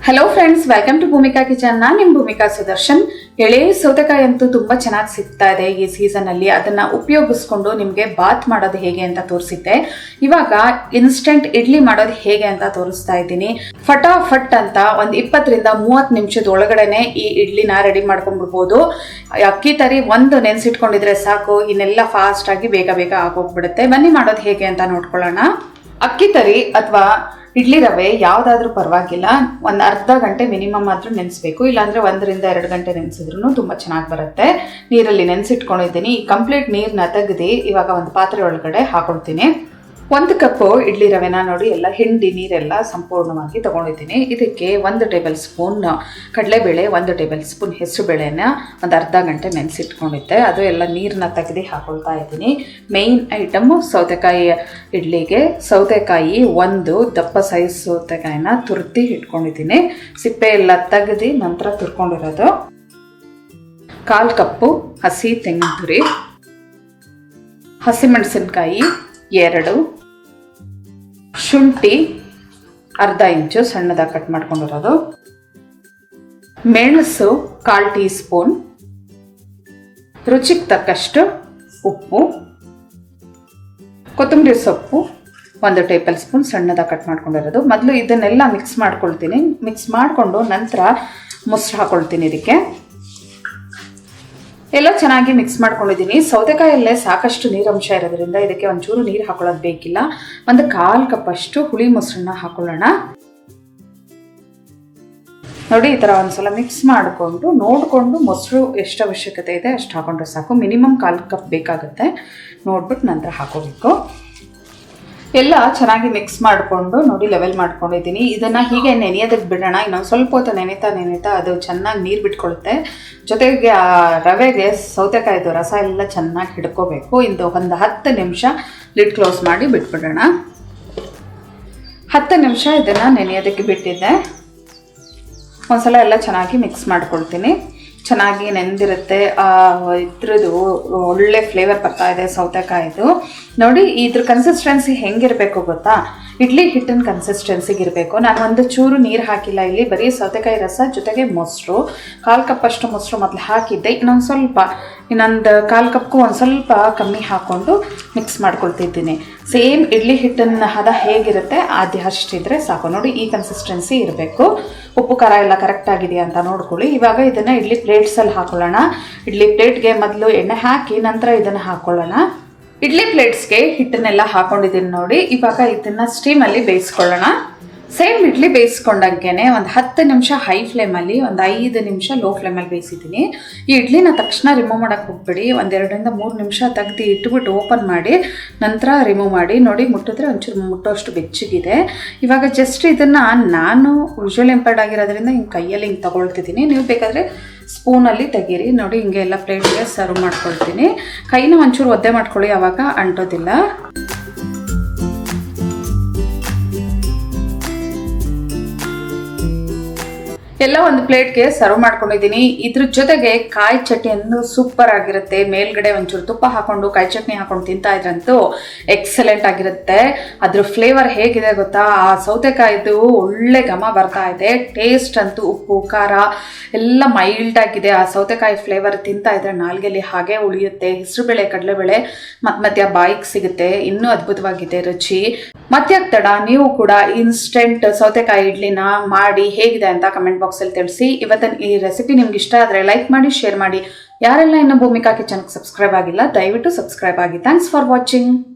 Hello friends, welcome to Bhoomika kitchen. ನಾನು ನಿಮ್ಮ ಭೂಮಿಕಾ ಸುದರ್ಶನ್. ಎಳೆ ಸೌತೆಕಾಯಿ ಅಂತೂ ತುಂಬ ಚೆನ್ನಾಗಿ ಸಿಗ್ತಾ ಇದೆ ಈ ಸೀಸನಲ್ಲಿ. ಅದನ್ನು ಉಪಯೋಗಿಸ್ಕೊಂಡು ನಿಮಗೆ ಬಾತ್ ಮಾಡೋದು ಹೇಗೆ ಅಂತ ತೋರಿಸಿದ್ದೆ. ಇವಾಗ ಇನ್ಸ್ಟೆಂಟ್ ಇಡ್ಲಿ ಮಾಡೋದು ಹೇಗೆ ಅಂತ ತೋರಿಸ್ತಾ ಇದ್ದೀನಿ. ಫಟಾಫಟ್ ಅಂತ ಒಂದು 20 ರಿಂದ 30 ನಿಮಿಷದ ಒಳಗಡೆನೆ ಈ ಇಡ್ಲಿನ ರೆಡಿ ಮಾಡ್ಕೊಂಡ್ಬಿಡ್ಬೋದು. ಅಕ್ಕಿ ತರಿ ಒಂದು ನೆನೆಸಿಟ್ಕೊಂಡಿದ್ರೆ ಸಾಕು, ಇನ್ನೆಲ್ಲ ಫಾಸ್ಟ್ ಆಗಿ ಬೇಗ ಬೇಗ ಆಗೋಗ್ಬಿಡುತ್ತೆ. ಬನ್ನಿ ಮಾಡೋದು ಹೇಗೆ ಅಂತ ನೋಡ್ಕೊಳ್ಳೋಣ. ಅಕ್ಕಿ ತರಿ ಅಥವಾ ಇಡ್ಲಿ ರವೆ ಯಾವುದಾದ್ರೂ ಪರವಾಗಿಲ್ಲ, ಒಂದು ಅರ್ಧ ಗಂಟೆ ಮಿನಿಮಮ್ ಆದರೂ ನೆನೆಸ್ಬೇಕು. ಇಲ್ಲಾಂದರೆ 1 ರಿಂದ 2 ಗಂಟೆ ನೆನೆಸಿದ್ರು ತುಂಬ ಚೆನ್ನಾಗಿ ಬರುತ್ತೆ. ನೀರಲ್ಲಿ ನೆನೆಸಿಟ್ಕೊಂಡಿದ್ದೀನಿ. ಈ ಕಂಪ್ಲೀಟ್ ನೀರನ್ನ ತೆಗೆದು ಇವಾಗ ಒಂದು ಪಾತ್ರೆ ಒಳಗಡೆ ಹಾಕೊಳ್ತೀನಿ. 1 ಕಪ್ಪು ಇಡ್ಲಿ ರವೆನ ನೋಡಿ ಎಲ್ಲ ಹಿಂಡಿ ನೀರೆಲ್ಲ ಸಂಪೂರ್ಣವಾಗಿ ತಗೊಂಡಿದ್ದೀನಿ. ಇದಕ್ಕೆ 1 ಟೇಬಲ್ ಸ್ಪೂನ್ ಕಡಲೆಬೇಳೆ, 1 ಟೇಬಲ್ ಸ್ಪೂನ್ ಹೆಸರುಬೇಳೆನ ಒಂದು ಅರ್ಧ ಗಂಟೆ ನೆನೆಸಿಟ್ಕೊಂಡಿದ್ದೆ. ಅದು ಎಲ್ಲ ನೀರನ್ನ ತೆಗೆದು ಹಾಕೊಳ್ತಾ ಇದ್ದೀನಿ. ಮೇಯ್ನ್ ಐಟಮು ಸೌತೆಕಾಯಿ ಇಡ್ಲಿಗೆ ಸೌತೆಕಾಯಿ 1 ದಪ್ಪ ಸೈಜ್ ಸೌತೆಕಾಯಿನ ತುರ್ದಿ ಇಟ್ಕೊಂಡಿದ್ದೀನಿ. ಸಿಪ್ಪೆ ಎಲ್ಲ ತೆಗೆದು ನಂತರ ತುರ್ಕೊಂಡಿರೋದು. 1/4 ಕಪ್ಪು ಹಸಿ ತೆಂಗಿನ ತುರಿ, ಹಸಿಮೆಣಸಿನ್ಕಾಯಿ 2, ಶುಂಠಿ ಅರ್ಧ ಇಂಚು ಸಣ್ಣದಾಗಿ ಕಟ್ ಮಾಡ್ಕೊಂಡಿರೋದು, ಮೆಣಸು 1/4 ಟೀ ಸ್ಪೂನ್, ರುಚಿಗೆ ತಕ್ಕಷ್ಟು ಉಪ್ಪು, ಕೊತ್ತಂಬರಿ ಸೊಪ್ಪು 1 ಟೇಬಲ್ ಸ್ಪೂನ್ ಸಣ್ಣದಾಗಿ ಕಟ್ ಮಾಡ್ಕೊಂಡಿರೋದು. ಮೊದಲು ಇದನ್ನೆಲ್ಲ ಮಿಕ್ಸ್ ಮಾಡ್ಕೊಳ್ತೀನಿ. ಮಿಕ್ಸ್ ಮಾಡಿಕೊಂಡು ನಂತರ ಮೊಸರು ಹಾಕೊಳ್ತೀನಿ. ಇದಕ್ಕೆ ಎಲ್ಲ ಚೆನ್ನಾಗಿ ಮಿಕ್ಸ್ ಮಾಡ್ಕೊಂಡಿದ್ದೀನಿ. ಸೌತೆಕಾಯಲ್ಲೇ ಸಾಕಷ್ಟು ನೀರಂಶ ಇರೋದ್ರಿಂದ ಇದಕ್ಕೆ ಒಂಚೂರು ನೀರು ಹಾಕೊಳ್ಳೋದು ಬೇಕಿಲ್ಲ. 1/4 ಕಪ್ ಅಷ್ಟು ಹುಳಿ ಮೊಸರನ್ನ ಹಾಕೊಳ್ಳೋಣ. ನೋಡಿ, ಈ ಥರ ಒಂದ್ಸಲ ಮಿಕ್ಸ್ ಮಾಡಿಕೊಂಡು ನೋಡಿಕೊಂಡು ಮೊಸರು ಎಷ್ಟು ಅವಶ್ಯಕತೆ ಇದೆ ಅಷ್ಟು ಹಾಕೊಂಡ್ರೆ ಸಾಕು. ಮಿನಿಮಮ್ 1/4 ಕಪ್ ಬೇಕಾಗುತ್ತೆ. ನೋಡ್ಬಿಟ್ಟು ನಂತರ ಹಾಕೋಬೇಕು. ಎಲ್ಲ ಚೆನ್ನಾಗಿ ಮಿಕ್ಸ್ ಮಾಡಿಕೊಂಡು ನೋಡಿ ಲೆವೆಲ್ ಮಾಡ್ಕೊಂಡಿದ್ದೀನಿ. ಇದನ್ನು ಹೀಗೆ ನೆನೆಯೋದಕ್ಕೆ ಬಿಡೋಣ. ಇನ್ನೊಂದು ಸ್ವಲ್ಪ ಹೊತ್ತು ನೆನೆತಾ ಅದು ಚೆನ್ನಾಗಿ ನೀರು ಬಿಟ್ಕೊಳ್ಳುತ್ತೆ. ಜೊತೆಗೆ ಆ ರವೆಗೆ ಸೌತೆಕಾಯಿದು ರಸ ಎಲ್ಲ ಚೆನ್ನಾಗಿ ಹಿಡ್ಕೋಬೇಕು. ಒಂದು 10 ನಿಮಿಷ ಲಿಡ್ ಕ್ಲೋಸ್ ಮಾಡಿ ಬಿಟ್ಬಿಡೋಣ. 10 ನಿಮಿಷ ಇದನ್ನು ನೆನೆಯೋದಕ್ಕೆ ಬಿಟ್ಟಿದ್ದೆ. ಒಂದ್ಸಲ ಎಲ್ಲ ಚೆನ್ನಾಗಿ ಮಿಕ್ಸ್ ಮಾಡ್ಕೊಳ್ತೀನಿ. ಚೆನ್ನಾಗಿ ನೆಂದಿರುತ್ತೆ. ಇದ್ರದ್ದು ಒಳ್ಳೆ ಫ್ಲೇವರ್ ಬರ್ತಾ ಇದೆ ಸೌತೆಕಾಯಿದು. ನೋಡಿ, ಇದ್ರ ಕನ್ಸಿಸ್ಟೆನ್ಸಿ ಹೆಂಗಿರಬೇಕು ಗೊತ್ತಾ? ಇಡ್ಲಿ ಹಿಟ್ಟಿನ ಕನ್ಸಿಸ್ಟೆನ್ಸಿಗೆ ಇರಬೇಕು. ನಾನು ಒಂದು ಚೂರು ನೀರು ಹಾಕಿಲ್ಲ. ಇಲ್ಲಿ ಬರೀ ಸೌತೆಕಾಯಿ ರಸ ಜೊತೆಗೆ ಮೊಸರು 1/4 ಕಪ್ ಅಷ್ಟು ಮೊಸರು ಮೊದಲು ಹಾಕಿದ್ದೆ. ಇನ್ನೊಂದು 1/4 ಕಪ್ಗೂ ಒಂದು ಸ್ವಲ್ಪ ಕಮ್ಮಿ ಹಾಕ್ಕೊಂಡು ಮಿಕ್ಸ್ ಮಾಡ್ಕೊಳ್ತಿದ್ದೀನಿ. ಸೇಮ್ ಇಡ್ಲಿ ಹಿಟ್ಟಿನ ಹದ ಹೇಗಿರುತ್ತೆ ಅಷ್ಟಿದ್ರೆ ಸಾಕು. ನೋಡಿ, ಈ ಕನ್ಸಿಸ್ಟೆನ್ಸಿ ಇರಬೇಕು. ಉಪ್ಪು ಖಾರ ಎಲ್ಲ ಕರೆಕ್ಟ್ ಆಗಿದೆಯಾ ಅಂತ ನೋಡ್ಕೊಳ್ಳಿ. ಇವಾಗ ಇದನ್ನು ಇಡ್ಲಿ ಪ್ಲೇಟ್ಸಲ್ಲಿ ಹಾಕೊಳ್ಳೋಣ. ಇಡ್ಲಿ ಪ್ಲೇಟ್ಗೆ ಮೊದಲು ಎಣ್ಣೆ ಹಾಕಿ ನಂತರ ಇದನ್ನು ಹಾಕೊಳ್ಳೋಣ. ಇಡ್ಲಿ ಪ್ಲೇಟ್ಸ್ಗೆ ಹಿಟ್ಟನ್ನೆಲ್ಲ ಹಾಕೊಂಡಿದ್ದೀನಿ ನೋಡಿ. ಇವಾಗ ಇದನ್ನು ಸ್ಟೀಮಲ್ಲಿ ಬೇಯಿಸ್ಕೊಳ್ಳೋಣ. ಸೇಮ್ ಇಡ್ಲಿ ಬೇಯಿಸ್ಕೊಂಡಂಗೆ ಒಂದು 10 ನಿಮಿಷ ಹೈ ಫ್ಲೇಮಲ್ಲಿ, ಒಂದು 5 ನಿಮಿಷ ಲೋ ಫ್ಲೇಮಲ್ಲಿ ಬೇಯಿಸಿದ್ದೀನಿ. ಈ ಇಡ್ಲಿನ ತಕ್ಷಣ ರಿಮೂವ್ ಮಾಡೋಕ್ಕೆ ಹೋಗ್ಬೇಡಿ. 1 2 ರಿಂದ 3 ನಿಮಿಷ ತೆಗೆದು ಇಟ್ಬಿಟ್ಟು ಓಪನ್ ಮಾಡಿ ನಂತರ ರಿಮೂವ್ ಮಾಡಿ. ನೋಡಿ, ಮುಟ್ಟಿದ್ರೆ ಒಂಚೂರು ಮುಟ್ಟೋಷ್ಟು ಬೆಚ್ಚಗಿದೆ. ಇವಾಗ ಜಸ್ಟ್ ಇದನ್ನು ನಾನು ವಿಜುವಲ್ ಇಂಪೇರ್ಡ್ ಆಗಿರೋದ್ರಿಂದ ಹಿಂಗೆ ಕೈಯಲ್ಲಿ ಹಿಂಗೆ ತಗೊಳ್ತಿದ್ದೀನಿ. ನೀವು ಬೇಕಾದರೆ ಸ್ಪೂನಲ್ಲಿ ತೆಗೀರಿ. ನೋಡಿ, ಹಿಂಗೆ ಎಲ್ಲ ಪ್ಲೇಟ್ಗೆ ಸರ್ವ್ ಮಾಡ್ಕೊಳ್ತೀನಿ. ಕೈನ ಒಂಚೂರು ಒದ್ದೆ ಮಾಡ್ಕೊಳ್ಳಿ, ಆವಾಗ ಅಂಟೋದಿಲ್ಲ. ಎಲ್ಲ ಒಂದು ಪ್ಲೇಟ್ಗೆ ಸರ್ವ್ ಮಾಡ್ಕೊಂಡಿದ್ದೀನಿ. ಇದ್ರ ಜೊತೆಗೆ ಕಾಯಿ ಚಟ್ನಿ ಸೂಪರ್ ಆಗಿರುತ್ತೆ. ಮೇಲ್ಗಡೆ ಒಂಚೂರು ತುಪ್ಪ ಹಾಕೊಂಡು ಕಾಯಿ ಚಟ್ನಿ ಹಾಕೊಂಡು ತಿಂತಾ ಇದ್ರಂತೂ ಎಕ್ಸಲೆಂಟ್ ಆಗಿರುತ್ತೆ. ಅದ್ರ ಫ್ಲೇವರ್ ಹೇಗಿದೆ ಗೊತ್ತಾ? ಆ ಸೌತೆಕಾಯಿದು ಒಳ್ಳೆ ಘಮ ಬರ್ತಾ ಇದೆ. ಟೇಸ್ಟ್ ಅಂತೂ ಉಪ್ಪು ಖಾರ ಎಲ್ಲ ಮೈಲ್ಡ್ ಆಗಿದೆ. ಆ ಸೌತೆಕಾಯಿ ಫ್ಲೇವರ್ ತಿಂತಾ ಇದ್ರೆ ನಾಲ್ಗೆಲಿ ಹಾಗೆ ಉಳಿಯುತ್ತೆ. ಹೆಸರುಬೇಳೆ ಕಡಲೆಬೇಳೆ ಮಧ್ಯ ಬಾಯಿಗೆ ಸಿಗುತ್ತೆ. ಇನ್ನೂ ಅದ್ಭುತವಾಗಿದೆ ರುಚಿ. ಮತ್ತೆ ತಡ, ನೀವು ಕೂಡ ಇನ್ಸ್ಟೆಂಟ್ ಸೌತೆಕಾಯಿ ಇಡ್ಲಿನ ಮಾಡಿ ಹೇಗಿದೆ ಅಂತ ಕಮೆಂಟ್ ಬಾಕ್ಸಲ್ಲಿ ತಿಳಿಸಿ. ಇವತ್ತಿನ ಈ ರೆಸಿಪಿ ನಿಮ್ಗೆ ಇಷ್ಟ ಆದರೆ ಲೈಕ್ ಮಾಡಿ, ಶೇರ್ ಮಾಡಿ. ಯಾರೆಲ್ಲ ಇನ್ನೂ ಭೂಮಿಕಾ ಕಿಚನ್ಗೆ ಸಬ್ಸ್ಕ್ರೈಬ್ ಆಗಿಲ್ಲ ದಯವಿಟ್ಟು ಸಬ್ಸ್ಕ್ರೈಬ್ ಆಗಿ. Thanks for watching.